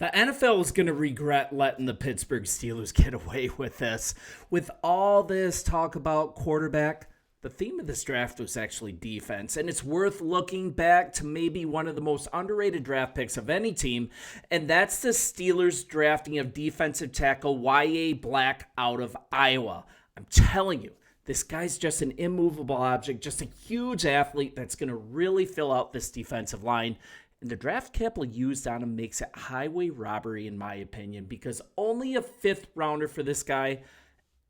The NFL is going to regret letting the Pittsburgh Steelers get away with this. With all this talk about quarterback, the theme of this draft was actually defense, and it's worth looking back to maybe one of the most underrated draft picks of any team, and that's the Steelers drafting of defensive tackle Y.A. Black out of Iowa. I'm telling you, this guy's just an immovable object, just a huge athlete that's going to really fill out this defensive line. And the draft capital used on him makes it highway robbery, in my opinion, because only a fifth rounder for this guy.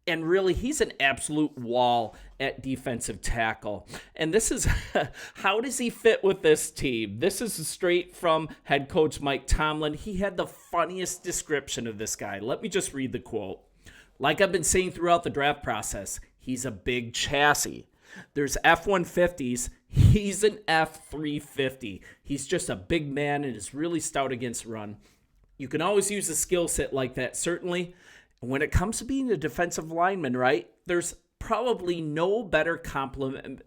And really, he's an absolute wall at defensive tackle. And this is, how does he fit with this team? This is straight from head coach Mike Tomlin. He had the funniest description of this guy. Let me just read the quote. Like I've been saying throughout the draft process, he's a big chassis. There's F-150s. He's an F-350. He's just a big man and is really stout against run. You can always use a skill set like that, certainly. When it comes to being a defensive lineman, right, there's probably no better compliment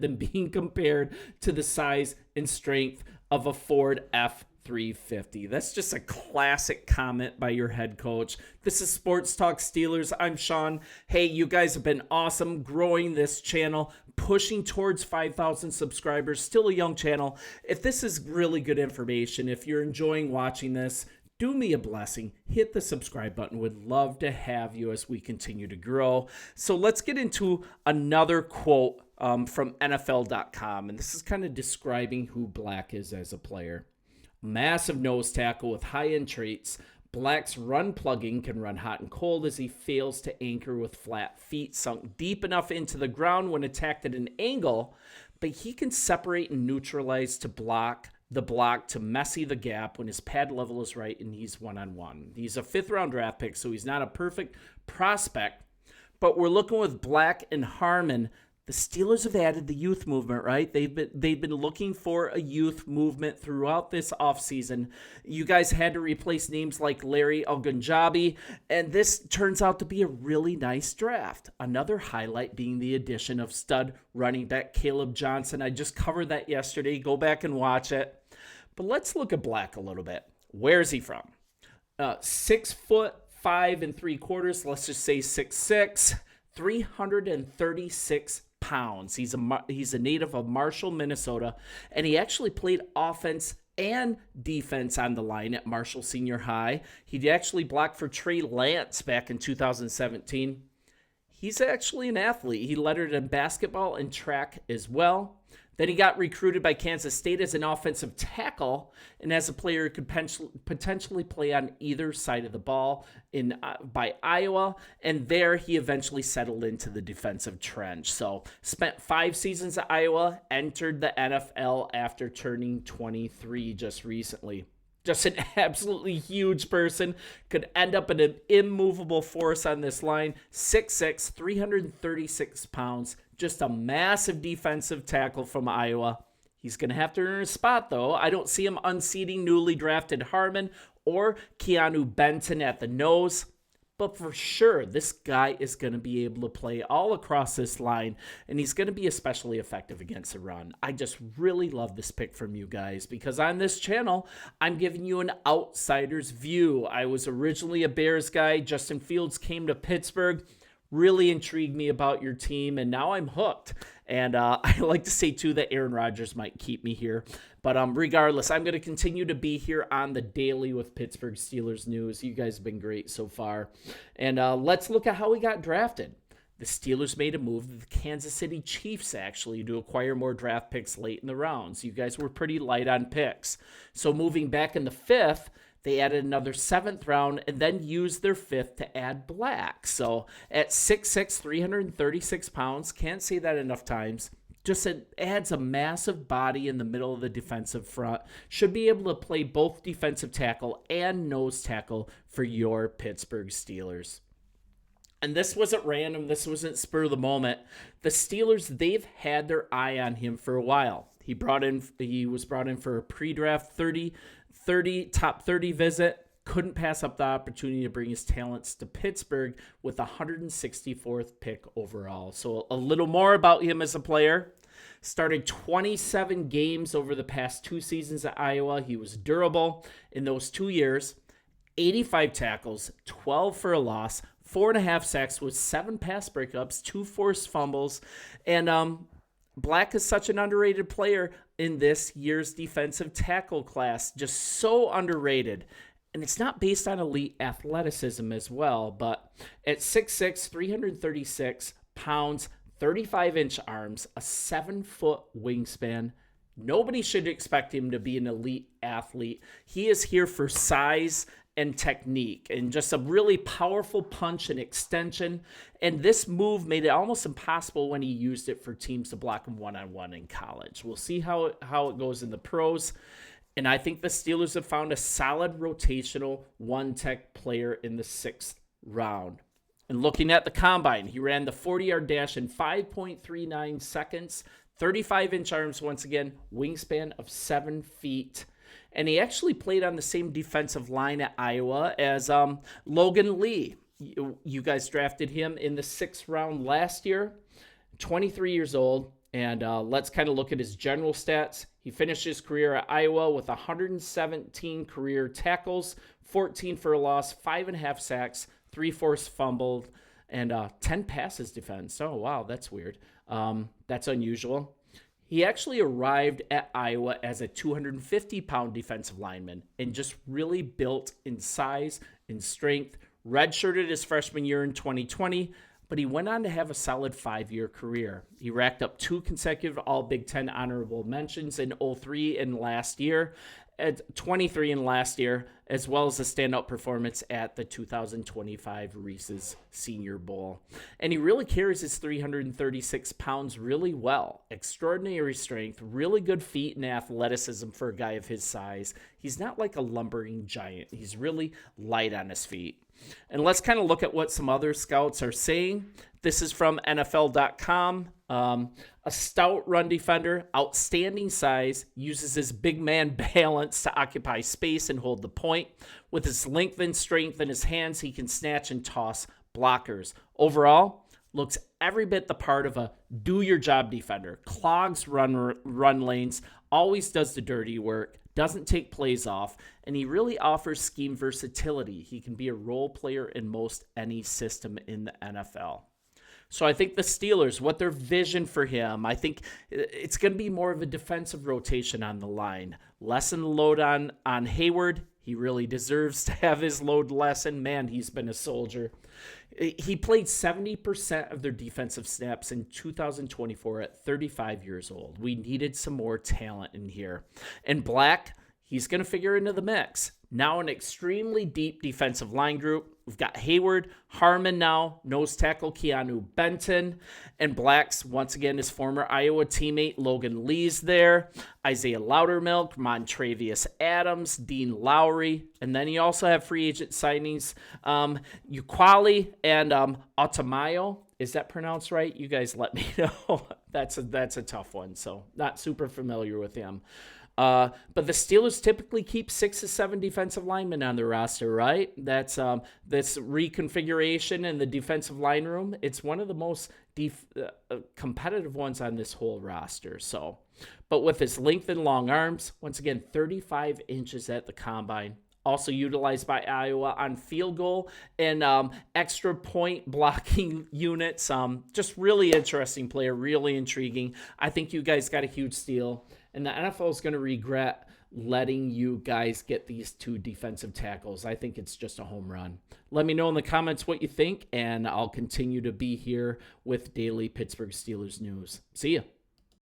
than being compared to the size and strength of a Ford F-350. That's just a classic comment by your head coach. This is Sports Talk Steelers. I'm Sean. Hey, you guys have been awesome growing this channel, pushing towards 5,000 subscribers, still a young channel. If this is really good information, if you're enjoying watching this, do me a blessing, hit the subscribe button. Would love to have you as we continue to grow. So let's get into another quote from NFL.com, and this is kind of describing who Black is as a player. Massive nose tackle with high-end traits. Black's run plugging can run hot and cold as he fails to anchor with flat feet sunk deep enough into the ground when attacked at an angle, but he can separate and neutralize to block to messy the gap when his pad level is right and he's one-on-one. He's a fifth-round draft pick, so he's not a perfect prospect, but we're looking with Black and Harmon. The Steelers have added the youth movement, right? They've been looking for a youth movement throughout this offseason. You guys had to replace names like Larry Ogunjobi, and this turns out to be a really nice draft. Another highlight being the addition of stud running back Caleb Johnson. I just covered that yesterday. Go back and watch it. But let's look at Black a little bit. Where is he from? 6'5" 3/4. Let's just say 6'6", 336 pounds. He's a native of Marshall, Minnesota, and he actually played offense and defense on the line at Marshall Senior High. He actually blocked for Trey Lance back in 2017. He's actually an athlete. He lettered in basketball and track as well. Then he got recruited by Kansas State as an offensive tackle, and as a player could potentially play on either side of the ball by Iowa, and there he eventually settled into the defensive trench. So spent 5 seasons at Iowa, entered the NFL after turning 23 just recently. Just an absolutely huge person, could end up in an immovable force on this line. 6'6", 336 pounds, just a massive defensive tackle from Iowa. He's going to have to earn a spot, though. I don't see him unseating newly drafted Harmon or Keanu Benton at the nose. But for sure, this guy is going to be able to play all across this line, and he's going to be especially effective against the run. I just really love this pick from you guys because on this channel, I'm giving you an outsider's view. I was originally a Bears guy. Justin Fields came to Pittsburgh. Really intrigued me about your team, and now I'm hooked. And I like to say, too, that Aaron Rodgers might keep me here. But regardless, I'm going to continue to be here on the daily with Pittsburgh Steelers news. You guys have been great so far. And let's look at how we got drafted. The Steelers made a move to the Kansas City Chiefs, actually, to acquire more draft picks late in the rounds. You guys were pretty light on picks. So moving back in the 5th, they added another 7th round and then used their 5th to add Black. So at 6'6", 336 pounds, can't say that enough times. Just it adds a massive body in the middle of the defensive front. Should be able to play both defensive tackle and nose tackle for your Pittsburgh Steelers. And this wasn't random. This wasn't spur of the moment. The Steelers, they've had their eye on him for a while. He was brought in for a pre-draft top 30 visit. Couldn't pass up the opportunity to bring his talents to Pittsburgh with the 164th pick overall. So a little more about him as a player. Started 27 games over the past 2 seasons at Iowa. He was durable in those 2 years. 85 tackles, 12 for a loss, 4.5 sacks with 7 pass breakups, 2 forced fumbles. And Black is such an underrated player in this year's defensive tackle class. Just so underrated. And it's not based on elite athleticism as well, but at 6'6", 336 pounds, 35-inch arms, a 7-foot wingspan, nobody should expect him to be an elite athlete. He is here for size and technique and just a really powerful punch and extension. And this move made it almost impossible when he used it for teams to block him one-on-one in college. We'll see how it goes in the pros. And I think the Steelers have found a solid rotational one-tech player in the 6th round. And looking at the combine, he ran the 40-yard dash in 5.39 seconds, 35-inch arms once again, wingspan of 7 feet. And he actually played on the same defensive line at Iowa as Logan Lee. You guys drafted him in the 6th round last year, 23 years old. And let's kind of look at his general stats. He finished his career at Iowa with 117 career tackles, 14 for a loss, 5.5 sacks, 3 forced fumbled, and 10 passes defense. Oh, wow, that's weird. That's unusual. He actually arrived at Iowa as a 250-pound defensive lineman and just really built in size and strength. Redshirted his freshman year in 2020, but he went on to have a solid 5-year career. He racked up 2 consecutive All-Big Ten honorable mentions in 03 and last year, at 23 and last year, as well as a standout performance at the 2025 Reese's Senior Bowl. And he really carries his 336 pounds really well. Extraordinary strength, really good feet and athleticism for a guy of his size. He's not like a lumbering giant. He's really light on his feet. And let's kind of look at what some other scouts are saying. This is from NFL.com. A stout run defender, outstanding size, uses his big man balance to occupy space and hold the point. With his length and strength in his hands, he can snatch and toss blockers. Overall, looks every bit the part of a do-your-job defender. Clogs run lanes, always does the dirty work, doesn't take plays off, and he really offers scheme versatility. He can be a role player in most any system in the NFL. So I think the Steelers, what their vision for him, I think it's going to be more of a defensive rotation on the line. Lessen the load on Hayward. He really deserves to have his load lessened. Man, he's been a soldier. He played 70% of their defensive snaps in 2024 at 35 years old. We needed some more talent in here. And Black, he's going to figure into the mix. Now an extremely deep defensive line group. We've got Hayward, Harmon now, nose tackle Keanu Benton, and Black's, once again, his former Iowa teammate Logan Lee's there, Isaiah Loudermilk, Montravius Adams, Dean Lowry, and then you also have free agent signings, Uquali and Otamayo. Is that pronounced right? You guys let me know. That's a tough one, so not super familiar with him. But the Steelers typically keep 6 to 7 defensive linemen on their roster, right? That's this reconfiguration in the defensive line room. It's one of the most competitive ones on this whole roster. So, but with his length and long arms, once again, 35 inches at the combine. Also utilized by Iowa on field goal and extra point blocking units. Just really interesting player, really intriguing. I think you guys got a huge steal. And the NFL is going to regret letting you guys get these 2 defensive tackles. I think it's just a home run. Let me know in the comments what you think, and I'll continue to be here with daily Pittsburgh Steelers news. See ya.